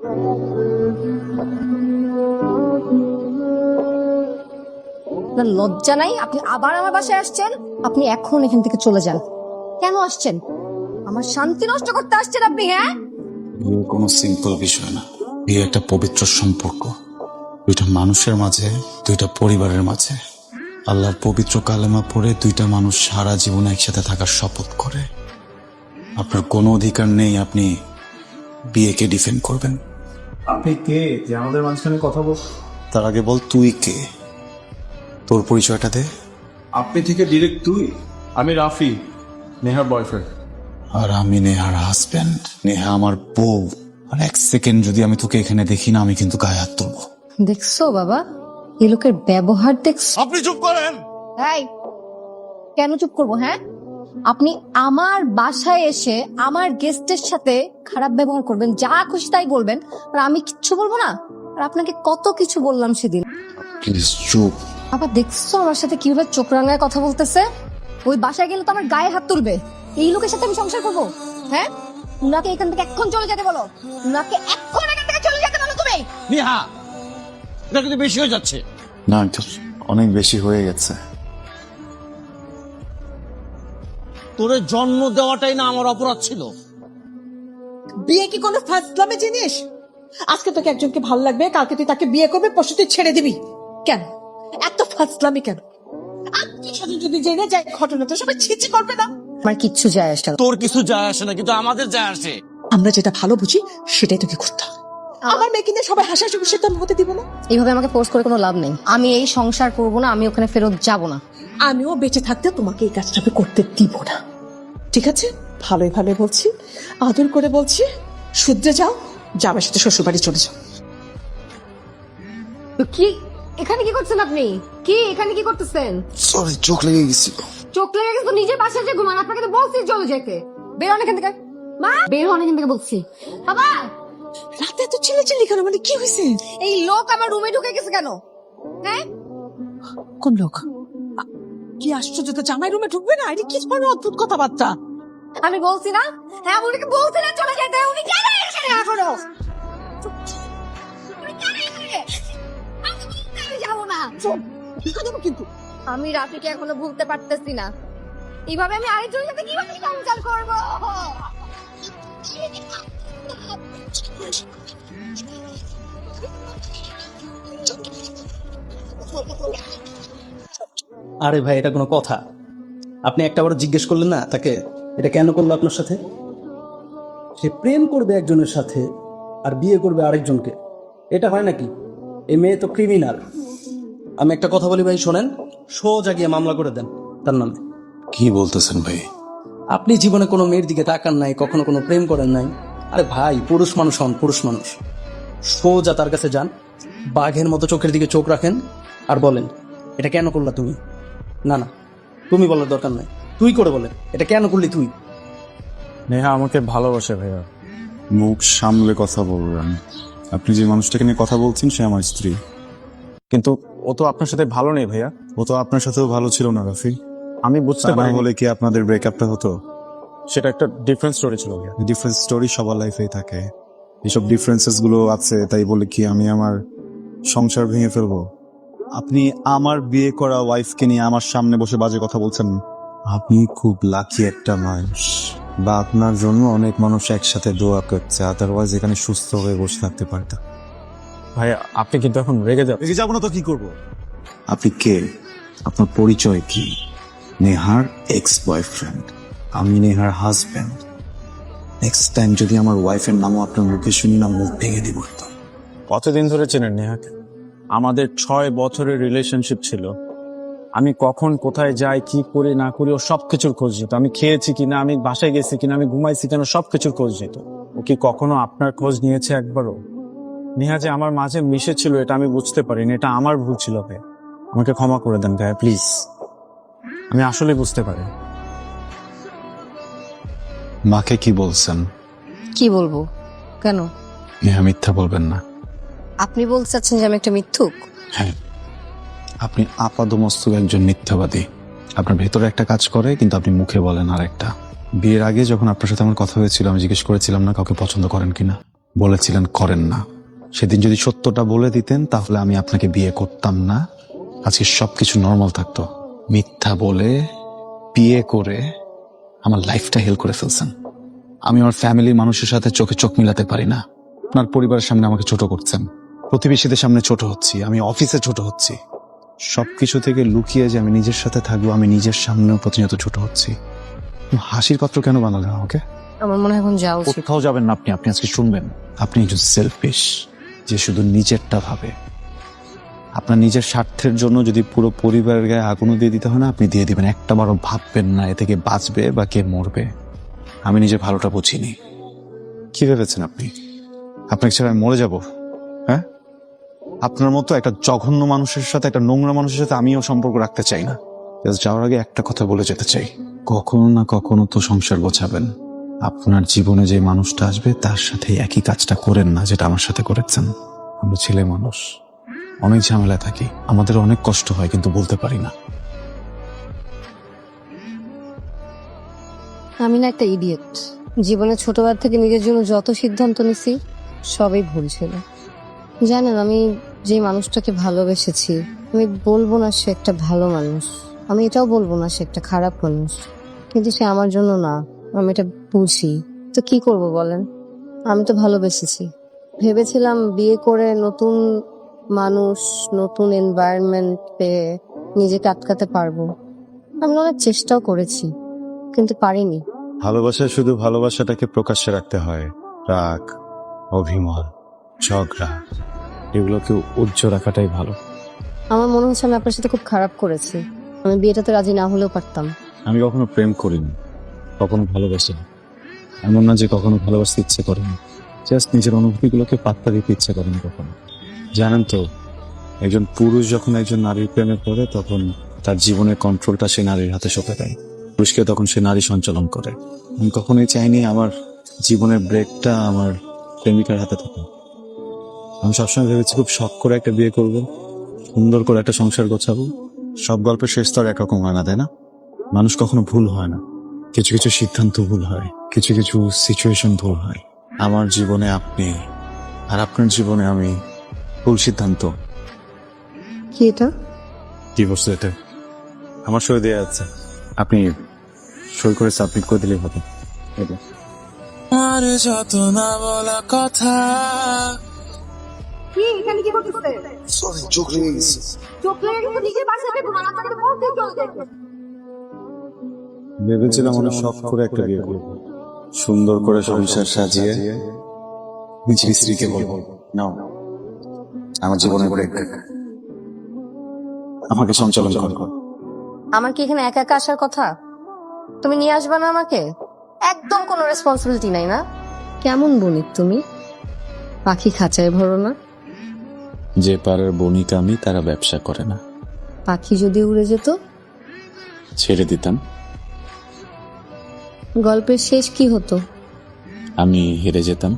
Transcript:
আপনার লজ্জা নাই? আপনি আবার আমার বাসায় আসছেন? আপনি এখন এখান থেকে চলে যান। কেন আসছেন? আমার শান্তি নষ্ট করতে আসছেন আপনি? হ্যাঁ, বিয়ে কোনো সিম্পল বিষয় না। বিয়ে একটা পবিত্র সম্পর্ক, দুইটা মানুষের মাঝে, দুইটা পরিবারের মাঝে। আল্লাহর পবিত্র কালেমা পড়ে দুইটা মানুষ সারা জীবন একসাথে থাকার শপথ করে। আপনার কোনো অধিকার নেই আপনি বিয়েকে ডিফেন্ড করবেন। আপনি কে যে আমাদের মাঝখানে কথা বল? তার আগে বল তুই কে, তোর পরিচয়টা দে। আপনি থেকে ডিরেক্ট তুই? আমি রাফি, নেহার বয়ফ্রেন্ড। আর আমি নেহার হাজব্যান্ড। নেহা আমার বউ। আর এক সেকেন্ড যদি আমি তোকে এখানে দেখি না, আমি কিন্তু গায়ে হাত তুলবো। দেখছো বাবা এই লোকের ব্যবহার দেখছো? আপনি চুপ করেন। এই, কেন চুপ করবো? হ্যাঁ, আপনি আমার বাসায় এসে আমার গেস্টের সাথে খারাপ ব্যবহার করবেন, যা খুশি তাই বলবেন, আর আমি কিচ্ছু বলবো না? আর আপনাকে কত কিছু বললাম সেদিন। প্লিজ চুপ। আবার দেখছো আমার সাথে কিভাবে চোখ রাঙায় কথা বলতেছে? ওই বাসায় গেলে তো আমার গায়ে হাত তুলবে। এই লোকের সাথে আমি সংসার করবো? হ্যাঁ, উনাকে এখান থেকে এক্ষণ চলে যেতে বলো। উনাকে এক্ষণ এখান থেকে চলে যেতে বলো তুমি। নেহা, এটা কিন্তু বেশি হয়ে যাচ্ছে। না অনেক বেশি হয়ে গেছে। তোরে জন্ম দেওয়াটাই না আমার অপরাধ ছিল। বিয়ে কি কোনো ফাজলামে জিনিস? আজকে তোকে একজনকে ভালো লাগবে, কালকে তুই তাকে বিয়ে করবে, পরশু তুই ছেড়ে দিবি। কেন এত ফাজলামি কেন? আত্মীয় স্বজন যদি জেনে যায় ঘটনা, তো সবাই ছিচি করবে না? আমার কিচ্ছু যায় আসে না। তোর কিছু যায় আসে না, কিন্তু আমাদের যায় আসে। আমরা যেটা ভালো বুঝি সেটাই তোকে করতে হবে। আমার মেয়েকে নিয়ে সবাই হাসাহাসি করছে, সেটা আমি হতে দিব না। এইভাবে আমাকে ফোর্স করে কোনো লাভ নেই। আমি এই সংসার করব না, আমি ওখানে ফেরত যাব না। আমিও বেঁচে থাকতে তোমাকে এই কাজটা আমি করতে দিব না, ঠিক আছে? ভালোই ভালোই বলছি, আদর করে বলছি, শুদ্ধে যাও, জামাইয়ের সাথে শ্বশুর বাড়ি চলে যাও। তো কি এখানে কি করছেন আপনি? কি এখানে কি করতেছেন? সরি, চোখ লেগে গেছিল। চোখ লেগে গেছে তো নিজের বাসায় যে ঘুমান। আপনাকে তো বলছি চলে যেতে। বের হন এখান থেকে। মা, বের হন এখান থেকে বলছি। বাবা, রাতে এত চিল্লাচিল্লি কেন? মানে কি হয়েছে? এই লোক আমার রুমে ঢুকে গেছে কেন? হ্যাঁ, কোন লোক? কি আশ্চর্য, তো জামাই রুমে ঢুকবে না? এটা কি ধরনের অদ্ভুত কথাবার্তা? আমি বলছি না? হ্যাঁ, উনিকে বলছি না চলে যেতে। উনি কেন এখানে এখনো? উনি কেন এখানে? আমি বলছি আমি যাবো না। কিন্তু আমি রাফিকে এখনো ভুলতে পারতেছি না। এইভাবে আমি আরেকজনের সাথে কিভাবে সংসার করবো? আরে ভাই, এটা কোনো কথা? আপনি একটাবার জিজ্ঞেস করলেন না তাকে এটা কেন করলো আপনার সাথে? সে প্রেম করবে একজনের সাথে আর বিয়ে করবে আরেকজনকে, এটা হয় নাকি? এই মেয়ে তো ক্রিমিনাল। আমি একটা কথা বলি ভাই, শোনেন, সোজা গিয়ে মামলা করে দেন তার নামে। কি বলতেছেন ভাই? আপনি জীবনে কোনো মেয়ের দিকে তাকান নাই, কখনো কোনো প্রেম করেন নাই। আরে ভাই, পুরুষ মানুষ হন, পুরুষ মানুষ। সোজা তার কাছে যান, বাঘের মতো চোখের দিকে চোখ রাখেন আর বলেন এটা কেন করলা তুমি? না না, তুমি বলার দরকার নাই, তুই করে বলেন এটা কেন করলি তুই। নেহা আমাকে ভালোবাসে ভাইয়া। মুখ সামলে কথা বলবেন। আপনি যে মানুষটাকে নিয়ে কথা বলছেন সে আমার স্ত্রী। কিন্তু ও তো আপনার সাথে ভালো নেই ভাইয়া। ও তো আপনার সাথেও ভালো ছিল না রাফি। আমি বুঝতে পারি বলে কি আপনাদের ব্রেকআপটা হতো? সেটা একটা ডিফারেন্ট স্টোরি ছিল ভাইয়া। ডিফারেন্স স্টোরি সবার লাইফেই থাকে। এইসব ডিফারেন্সেস গুলো আছে তাই বলে কি আমি আমার সংসার ভেঙে ফেলবো? আপনি আমার বিয়ে করা ওয়াইফকে নিয়ে আমার সামনে বসে বাজে কথা বলছেন। আপনি খুব লাকি একটা মানুষ, বা আপনার জন্য অনেক মানুষ একসাথে দোয়া করছে, আদারওয়াইজ এখানে সুস্থ হয়ে বসে থাকতে পারতাম। ভাইয়া আপনি কিন্তু এখন রেগে যাবেন। রেগে যাবো না তো কি করবো? আপনি কে? আপনার পরিচয় কি? নেহার এক্স বয়ফ্রেন্ড, আমি নেহার হাজব্যান্ড। নেক্সট টাইম যদি আমার ওয়াইফের নামও আপনার মুখে শুনি না, মুখ ভেঙে দিব একদম। কতদিন ধরে চেনেন নেহাকে? আমাদের 6 বছরের রিলেশনশিপ ছিল। আমি কখন কোথায় যাই, কি করি না করি, ও সবকিছুর খোঁজ নিত। আমি খেয়েছি কিনা, আমি বাসায় গেছি কিনা, আমি ঘুমাইছি কেন, সবকিছুর খোঁজ নিত। ও কি কখনো আপনার খোঁজ নিয়েছে একবারও? নেহা যে আমার মাঝে মিশেছিল এটা আমি বুঝতে পারিনি, এটা আমার ভুল ছিল ভাই। আমাকে ক্ষমা করে দেন ভাইয়া প্লিজ। আমি আসলে বুঝতে পারি। মাকে কি বলছেন? কি বলবো? কেন? নেহা মিথ্যা বলবেন না। আপনি বলতে চাচ্ছেন যে আমি একটা মিথ্যুক? হ্যাঁ, আপনি আপাদমস্তক একজন মিথ্যাবাদী। আপনার ভেতরে একটা কাজ করে কিন্তু আপনি মুখে বলেন আর একটা। বিয়ের আগে যখন আপনার সাথে আমার কথা হয়েছিল আমি জিজ্ঞেস করেছিলাম না কাউকে পছন্দ করেন কিনা। বলেছিলেন করেন না। সেদিন যদি সত্যটা বলে দিতেন তাহলে আমি আপনাকে বিয়ে করতাম না, আজকে সবকিছু নর্মাল থাকতো। মিথ্যা বলে বিয়ে করে আমার লাইফটা হেল করে ফেলছেন। আমি আমার ফ্যামিলির মানুষের সাথে চোখে চোখ মিলাতে পারি না। আপনার পরিবারের সামনে আমাকে ছোট করছেন, প্রতিবেশীদের সামনে ছোট হচ্ছি, আমি অফিসে ছোট হচ্ছি। সবকিছু থেকে লুকিয়ে যে আমি নিজের সাথে থাকবো, আমি নিজের সামনেও প্রতিনিয়ত ছোট হচ্ছি। হাসির পাত্র কেন বানালেন আমাকে? আমার মনে হয় এখন যাওয়া উচিত। কোথাও যাবেন না আপনি, আপনি আজকে শুনবেন। আপনি একজন সেলফিশ, যে শুধু নিজেরটা ভাবে। আপনার নিজের স্বার্থের জন্য যদি পুরো পরিবারের গায়ে আগুনও দিয়ে দিতে হয় না, আপনি দিয়ে দিবেন। একটা বারও ভাববেন না এ থেকে বাঁচবে বা কে মরবে। আমি নিজের ভালোটা বুঝিনি। কি ভেবেছেন আপনি আপনাকে ছেড়ে আমি মরে যাব? হ্যাঁ, আপনার মতো একটা জঘন্য মানুষের সাথে, একটা নোংরা মানুষের সাথে আমিও সম্পর্ক রাখতে চাই না। Just যাওয়ার আগে একটা কথা বলে যেতে চাই, কখনো না কখনো তো সংসার গোছাবেন। আপনার জীবনে যে মানুষটা আসবে তার সাথে একই কাজটা করেন না যেটা আমার সাথে করেছেন। আমরা ছেলে মানুষ, অনেক ঝামেলা থাকি, আমাদের অনেক কষ্ট হয়, কিন্তু বলতে পারি না। আমি না একটা ইডিয়েট। জীবনে ছোটবেলা থেকে নিজের জন্য যত সিদ্ধান্ত নিছি সবই ভুল ছিল। জানেন, আমি যে মানুষটাকে ভালোবেসেছি, আমি বলবো না সে একটা ভালো মানুষ, আমি এটাও বলবো না সে একটা খারাপ মানুষ, কিন্তু সে আমার জন্য না, আমি এটা বুঝি। তো কি করব বলেন? আমি তো ভালোবেসেছি, ভেবেছিলাম বিয়ে করে নতুন মানুষ, নতুন এনভায়রনমেন্ট পেয়ে নিজেকে আটকাতে পারবো। আমি অনেক চেষ্টাও করেছি, কিন্তু পারিনি। ভালোবাসায় শুধু ভালোবাসাটাকে প্রকাশ্যে রাখতে হয়। রাগ, অভিমান, ঝগড়া, এগুলোকে উজ্জ্ব রাখাটাই ভালো। আমার মনে হচ্ছে আমি আপনার সাথে খুব খারাপ করেছি। আমি বিয়েটাতে রাজি না হলেও পারতাম। আমি কখনো প্রেম করিনি, কখনো ভালোবাসিনি। এমন না যে কখনো ভালোবাসতে ইচ্ছে করেনি, জাস্ট নিজের অনুভূতিগুলোকে পাত্তা দিতে ইচ্ছে করেনি কখনো। জানেন তো, একজন পুরুষ যখন একজন নারীর প্রেমে পড়ে তখন তার জীবনের কন্ট্রোলটা সে নারীর হাতে সঁপে দেয়। পুরুষকে তখন সে নারী সঞ্চালন করে। আমি কখনোই চাইনি আমার জীবনের ব্রেকটা আমার প্রেমিকার হাতে থাকে। আমি সবসময় ভেবেছি খুব শখ করে একটা বিয়ে করব, সুন্দর করে একটা সংসার গোছাবো। সব গল্পের শেষ তো আর একরকম হয় না, তাই না? মানুষ কখনো ভুল হয় না, কিছু কিছু সিদ্ধান্ত ভুল হয়, কিছু কিছু সিচুয়েশন ভুল হয়। আমার জীবনে আপনি আর আপনার জীবনে আমি ভুল সিদ্ধান্ত। কি এটা? ডিভোর্স লেটার আমার সই দেওয়া আছে, আপনি সই করে সাবমিট করে দিলেই হবে। আর যত না বলা কথা কি এখানে কি করতেছে? সরি চোখ লেগে গেছে চোখ লেগে গেছে, নিজের বাসায় দেখুন, আপনাকে বলতে চলে দেখুন। ভেবেছিলাম অনেক শখ করে একটা বিয়ে করব, সুন্দর করে সংসার সাজিয়ে নিজের স্ত্রীকে বলবো, নাও আমার জীবনের ব্রেক, আমাকে সঞ্চালন করো। আমার কি এখানে একা একা আসার কথা? তুমি নিয়ে আসবে না আমাকে? একদম কোনো রেসপন্সিবিলিটি নাই না? কেমন বণিক তুমি, পাখি খাঁচায় ভরো না? যে পাড়ার বণিক আমি, তারা ব্যবসা করে না। পাখি যদি উড়ে যেত? ছেড়ে দিতাম। গল্পের শেষ কি হতো? আমি হেরে যেতাম।